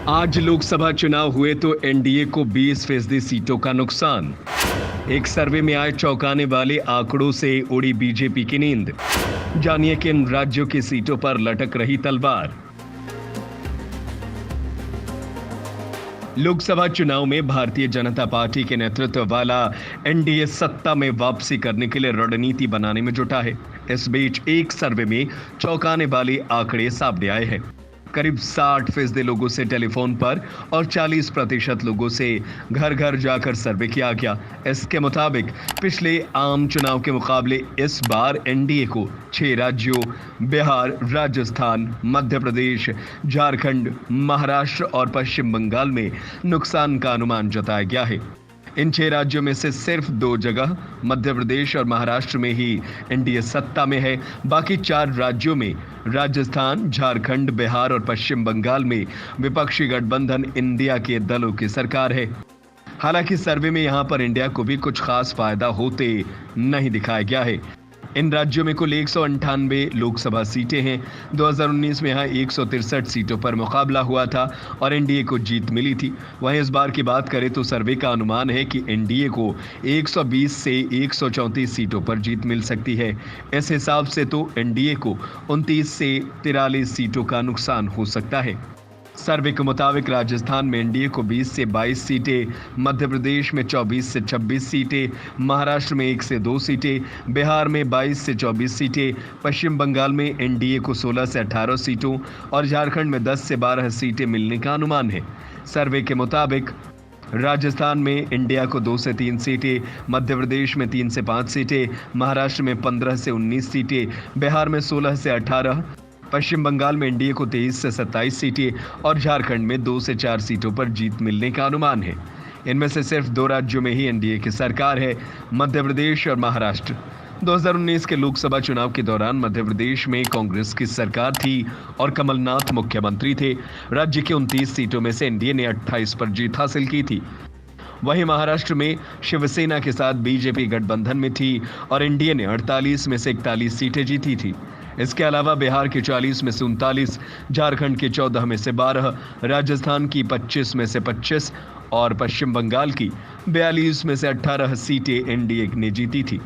आज लोकसभा चुनाव हुए तो एनडीए को 20% सीटों का नुकसान। एक सर्वे में आए चौंकाने वाले आंकड़ों से उड़ी बीजेपी की नींद। जानिए किन राज्यों की सीटों पर लटक रही तलवार। लोकसभा चुनाव में भारतीय जनता पार्टी के नेतृत्व वाला एनडीए सत्ता में वापसी करने के लिए रणनीति बनाने में जुटा है। इस बीच एक सर्वे में चौंकाने वाले आंकड़े सामने आए हैं। करीब 60% लोगों से टेलीफोन पर और 40% लोगों से घर घर जाकर सर्वे किया गया। इसके मुताबिक पिछले आम चुनाव के मुकाबले इस बार एनडीए को 6 राज्यों बिहार, राजस्थान, मध्य प्रदेश, झारखंड, महाराष्ट्र और पश्चिम बंगाल में नुकसान का अनुमान जताया गया है। इन 6 राज्यों में से सिर्फ 2 जगह मध्य प्रदेश और महाराष्ट्र में ही एनडीए सत्ता में है। बाकी 4 राज्यों में राजस्थान, झारखंड, बिहार और पश्चिम बंगाल में विपक्षी गठबंधन इंडिया के दलों की सरकार है। हालांकि सर्वे में यहां पर इंडिया को भी कुछ खास फायदा होते नहीं दिखाया गया है। इन राज्यों में कुल 198 लोकसभा सीटें हैं। 2019 में यहाँ 163 सीटों पर मुकाबला हुआ था और एनडीए को जीत मिली थी। वहीं इस बार की बात करें तो सर्वे का अनुमान है कि एनडीए को 120 से 134 सीटों पर जीत मिल सकती है। इस हिसाब से तो एनडीए को 29 से 43 सीटों का नुकसान हो सकता है। सर्वे के मुताबिक राजस्थान में एनडीए को 20 से 22 सीटें, मध्य प्रदेश में 24 से 26 सीटें, महाराष्ट्र में 1 से 2 सीटें, बिहार में 22 से 24 सीटें, पश्चिम बंगाल में एनडीए को 16 से 18 सीटों और झारखंड में 10 से 12 सीटें मिलने का अनुमान है। सर्वे के मुताबिक राजस्थान में इंडिया को 2 से 3 सीटें, मध्य प्रदेश में 3 से 5 सीटें, महाराष्ट्र में 15 से 19 सीटें, बिहार में 16 से 18, पश्चिम बंगाल में एनडीए को 23 से 27 सीटें और झारखंड में 2 से 4 सीटों पर जीत मिलने का अनुमान है। इनमें से सिर्फ 2 राज्यों में ही एनडीए की सरकार है, मध्य प्रदेश और महाराष्ट्र। 2019 के लोकसभा चुनाव के दौरान मध्य प्रदेश में कांग्रेस की सरकार थी और कमलनाथ मुख्यमंत्री थे। राज्य की 29 सीटों में से एनडीए ने 28 पर जीत हासिल की थी। वहीं महाराष्ट्र में शिवसेना के साथ बीजेपी गठबंधन में थी और एनडीए ने 48 में से 41 सीटें जीती थी। इसके अलावा बिहार की 40 में से 39, झारखंड के 14 में से 12, राजस्थान की 25 में से 25 और पश्चिम बंगाल की 42 में से 18 सीटें एनडीए ने जीती थी।